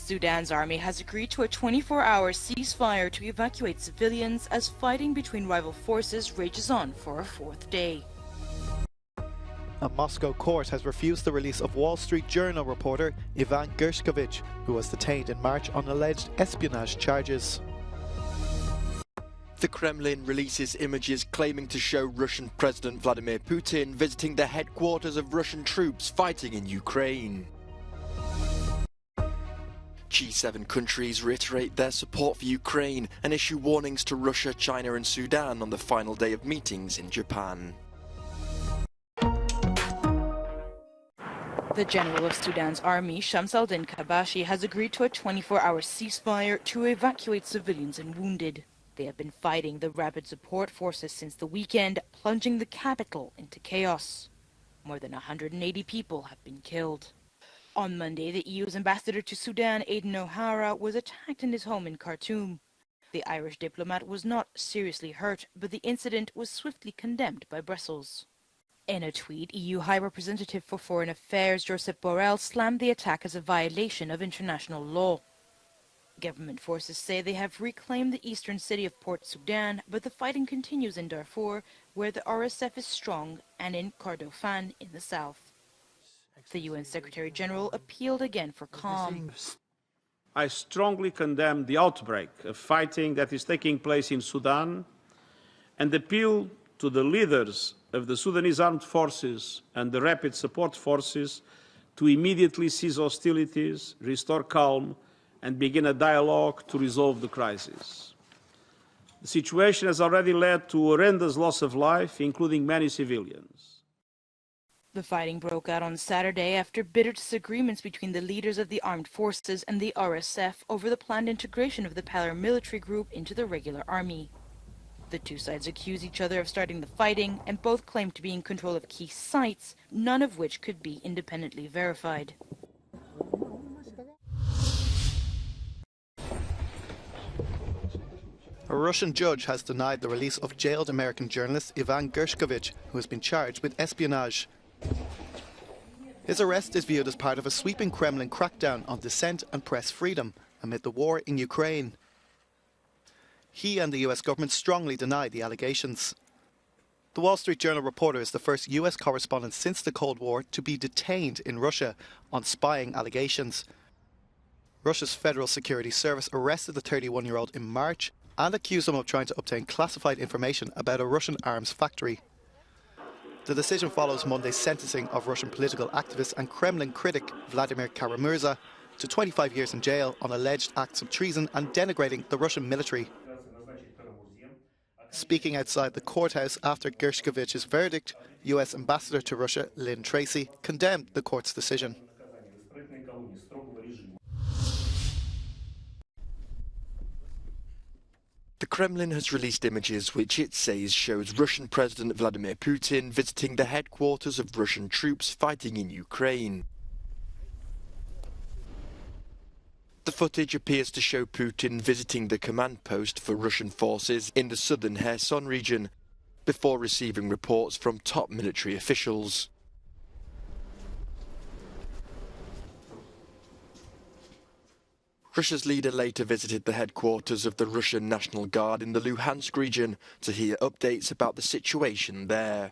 Sudan's army has agreed to a 24-hour ceasefire to evacuate civilians as fighting between rival forces rages on for a fourth day. A Moscow court has refused the release of Wall Street Journal reporter Ivan Gershkovich, who was detained in March on alleged espionage charges. The Kremlin releases images claiming to show Russian President Vladimir Putin visiting the headquarters of Russian troops fighting in Ukraine. G7 countries reiterate their support for Ukraine and issue warnings to Russia, China and Sudan on the final day of meetings in Japan. The general of Sudan's army, Shams al-Din Kabashi, has agreed to a 24-hour ceasefire to evacuate civilians and wounded. They have been fighting the rapid support forces since the weekend, plunging the capital into chaos. More than 180 people have been killed. On Monday, the EU's ambassador to Sudan, Aidan O'Hara, was attacked in his home in Khartoum. The Irish diplomat was not seriously hurt, but the incident was swiftly condemned by Brussels. In a tweet, EU High Representative for Foreign Affairs Josep Borrell slammed the attack as a violation of international law. Government forces say they have reclaimed the eastern city of Port Sudan, but the fighting continues in Darfur, where the RSF is strong, and in Kordofan in the south. The UN Secretary General appealed again for calm. I strongly condemn the outbreak of fighting that is taking place in Sudan and appeal to the leaders of the Sudanese armed forces and the rapid support forces to immediately cease hostilities, restore calm, and begin a dialogue to resolve the crisis. The situation has already led to horrendous loss of life, including many civilians. The fighting broke out on Saturday after bitter disagreements between the leaders of the armed forces and the RSF over the planned integration of the paramilitary group into the regular army. The two sides accuse each other of starting the fighting, and both claim to be in control of key sites, none of which could be independently verified. A Russian judge has denied the release of jailed American journalist Ivan Gershkovich, who has been charged with espionage. His arrest is viewed as part of a sweeping Kremlin crackdown on dissent and press freedom amid the war in Ukraine. He and the US government strongly deny the allegations. The Wall Street Journal reporter is the first US correspondent since the Cold War to be detained in Russia on spying allegations. Russia's Federal Security Service arrested the 31-year-old in March and accused him of trying to obtain classified information about a Russian arms factory. The decision follows Monday's sentencing of Russian political activist and Kremlin critic Vladimir Kara-Murza to 25 years in jail on alleged acts of treason and denigrating the Russian military. Speaking outside the courthouse after Gershkovich's verdict, US Ambassador to Russia, Lynn Tracy, condemned the court's decision. The Kremlin has released images which it says shows Russian President Vladimir Putin visiting the headquarters of Russian troops fighting in Ukraine. The footage appears to show Putin visiting the command post for Russian forces in the southern Kherson region before receiving reports from top military officials. Russia's leader later visited the headquarters of the Russian National Guard in the Luhansk region to hear updates about the situation there.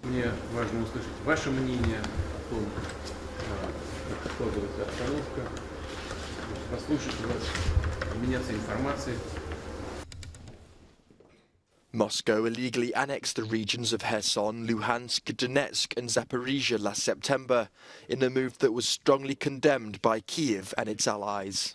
Мне важно услышать ваше мнение о том, как складывается обстановка, послушать вас, обменяться информацией. Moscow illegally annexed the regions of Kherson, Luhansk, Donetsk and Zaporizhia last September in a move that was strongly condemned by Kiev and its allies.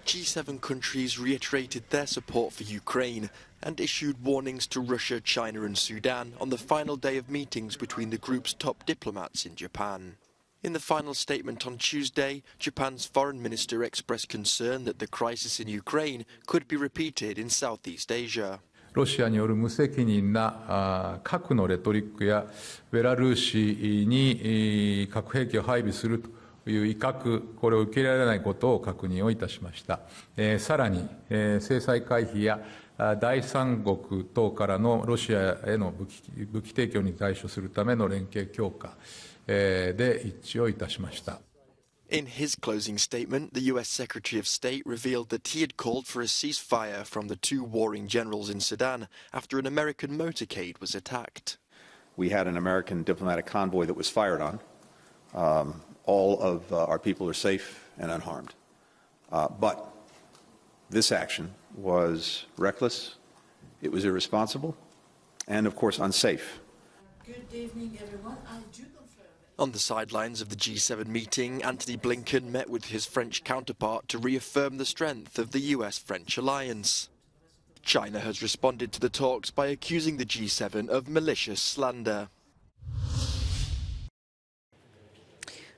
G7 countries reiterated their support for Ukraine and issued warnings to Russia, China and Sudan on the final day of meetings between the group's top diplomats in Japan. In the final statement on Tuesday, Japan's foreign minister expressed concern that the crisis in Ukraine could be repeated in Southeast Asia. ロシアによる無責任な核のレトリックやベラルーシに核兵器を配備するという威嚇、これを受け入れられないことを確認をいたしました。さらに制裁回避や第三国等からのロシアへの武器提供に対処するための連携強化、で一致をいたしました。In his closing statement, the US Secretary of State revealed that he had called for a ceasefire from the two warring generals in Sudan after an American motorcade was attacked. We had an American diplomatic convoy that was fired on. All of our people are safe and unharmed. But this action was reckless, it was irresponsible, and of course unsafe. Good evening, everyone. On the sidelines of the G7 meeting, Antony Blinken met with his French counterpart to reaffirm the strength of the US-French alliance. China has responded to the talks by accusing the G7 of malicious slander.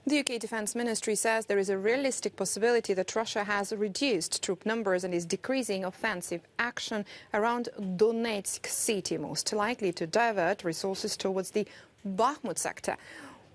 The UK Defence Ministry says there is a realistic possibility that Russia has reduced troop numbers and is decreasing offensive action around Donetsk city, most likely to divert resources towards the Bakhmut sector,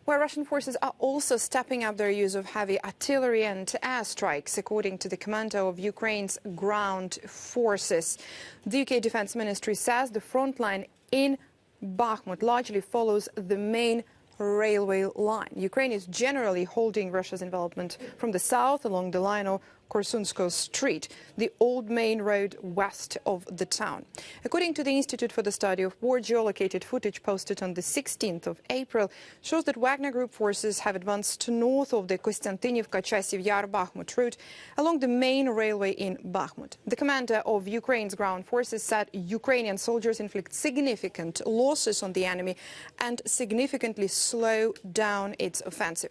where Russian forces are also stepping up their use of heavy artillery and airstrikes, according to the commander of Ukraine's ground forces. The UK Defence Ministry says the front line in Bakhmut largely follows the main railway line. Ukraine is generally holding Russia's involvement from the south along the line of Korsunsko Street, the old main road west of the town. According to the Institute for the Study of War, geolocated footage posted on the 16th of April shows that Wagner Group forces have advanced north of the Kostantinivka-Chasiv Yar-Bakhmut route along the main railway in Bakhmut. The commander of Ukraine's ground forces said Ukrainian soldiers inflict significant losses on the enemy and significantly slow down its offensive.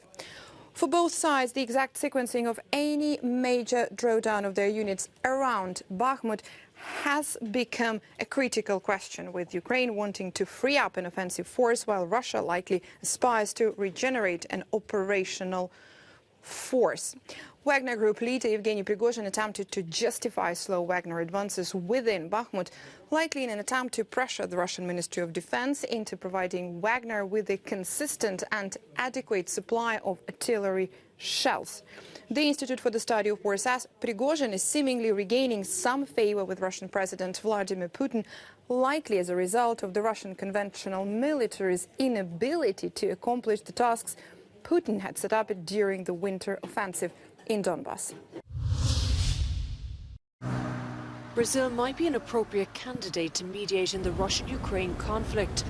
For both sides, the exact sequencing of any major drawdown of their units around Bakhmut has become a critical question, with Ukraine wanting to free up an offensive force while Russia likely aspires to regenerate an operational force. Wagner Group leader Yevgeny Prigozhin attempted to justify slow Wagner advances within Bakhmut, likely in an attempt to pressure the Russian Ministry of Defense into providing Wagner with a consistent and adequate supply of artillery shells. The Institute for the Study of War says Prigozhin is seemingly regaining some favor with Russian President Vladimir Putin, likely as a result of the Russian conventional military's inability to accomplish the tasks Putin had set up during the winter offensive in Donbass. Brazil might be an appropriate candidate to mediate in the Russian-Ukraine conflict.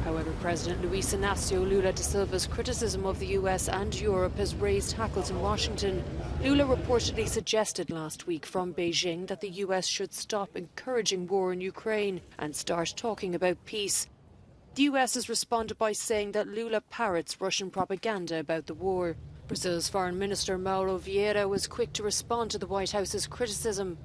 However, President Luiz Inácio Lula da Silva's criticism of the US and Europe has raised hackles in Washington. Lula reportedly suggested last week from Beijing that the US should stop encouraging war in Ukraine and start talking about peace. The US has responded by saying that Lula parrots Russian propaganda about the war. Brazil's Foreign Minister Mauro Vieira was quick to respond to the White House's criticism.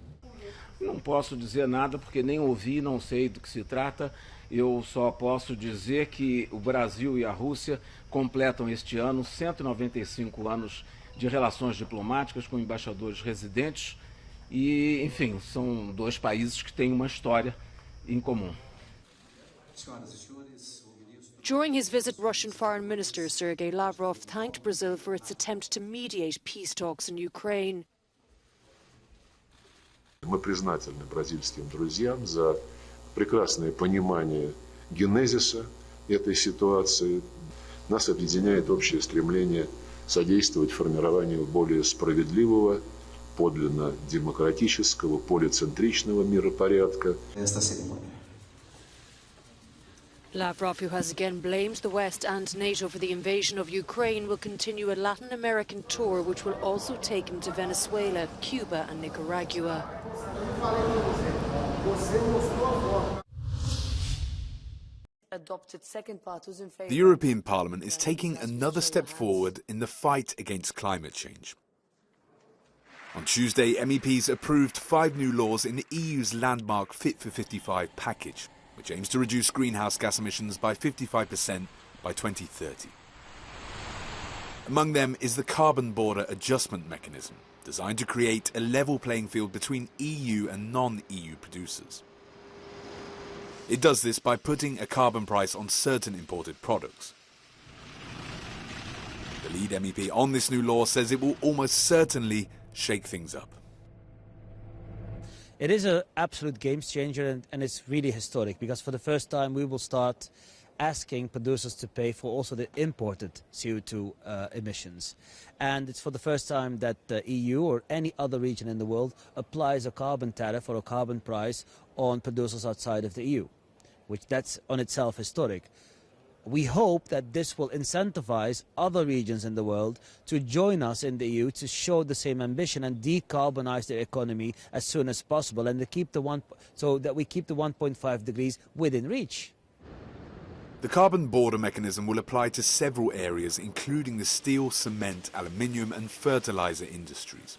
Não posso dizer nada porque nem ouvi, não sei do que se trata. Eu só posso dizer que o Brasil e a Rússia completam este ano 195 anos de relações diplomáticas com embaixadores residentes e, enfim, são dois países que têm uma história em comum. During his visit, Russian Foreign Minister Sergei Lavrov thanked Brazil for its attempt to mediate peace talks in Ukraine. Мы признательны бразильским друзьям за прекрасное понимание генезиса этой ситуации. Нас объединяет общее стремление содействовать формированию более справедливого, подлинно демократического, полицентричного миропорядка. Lavrov, who has again blamed the West and NATO for the invasion of Ukraine, will continue a Latin American tour which will also take him to Venezuela, Cuba and Nicaragua. The European Parliament is taking another step forward in the fight against climate change. On Tuesday, MEPs approved 5 new laws in the EU's landmark Fit for 55 package, which aims to reduce greenhouse gas emissions by 55% by 2030. Among them is the Carbon Border Adjustment Mechanism, designed to create a level playing field between EU and non-EU producers. It does this by putting a carbon price on certain imported products. The lead MEP on this new law says it will almost certainly shake things up. It is an absolute game changer and it's really historic because for the first time we will start asking producers to pay for also the imported CO2 emissions. And it's for the first time that the EU or any other region in the world applies a carbon tariff or a carbon price on producers outside of the EU, which that's on itself historic. We hope that this will incentivize other regions in the world to join us in the EU to show the same ambition and decarbonize their economy as soon as possible, and so that we keep the 1.5 degrees within reach. The carbon border mechanism will apply to several areas, including the steel, cement, aluminium and fertilizer industries.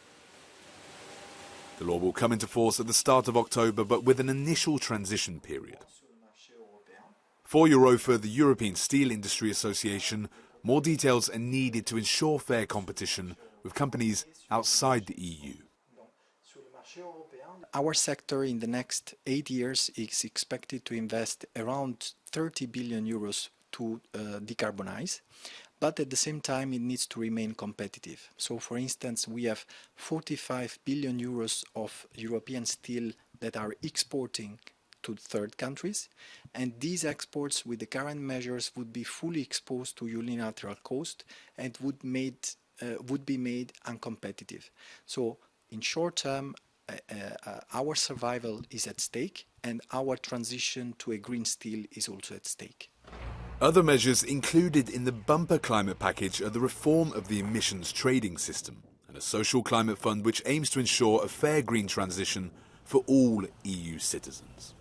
The law will come into force at the start of October, but with an initial transition period. For Eurofa, the European Steel Industry Association, more details are needed to ensure fair competition with companies outside the EU. Our sector in the next 8 years is expected to invest around 30 billion euros to decarbonize, but at the same time it needs to remain competitive. So for instance, we have 45 billion euros of European steel that are exporting to third countries, and these exports with the current measures would be fully exposed to unilateral cost and would be made uncompetitive. So in short term, our survival is at stake, and our transition to a green steel is also at stake. Other measures included in the bumper climate package are the reform of the emissions trading system and a social climate fund which aims to ensure a fair green transition for all EU citizens.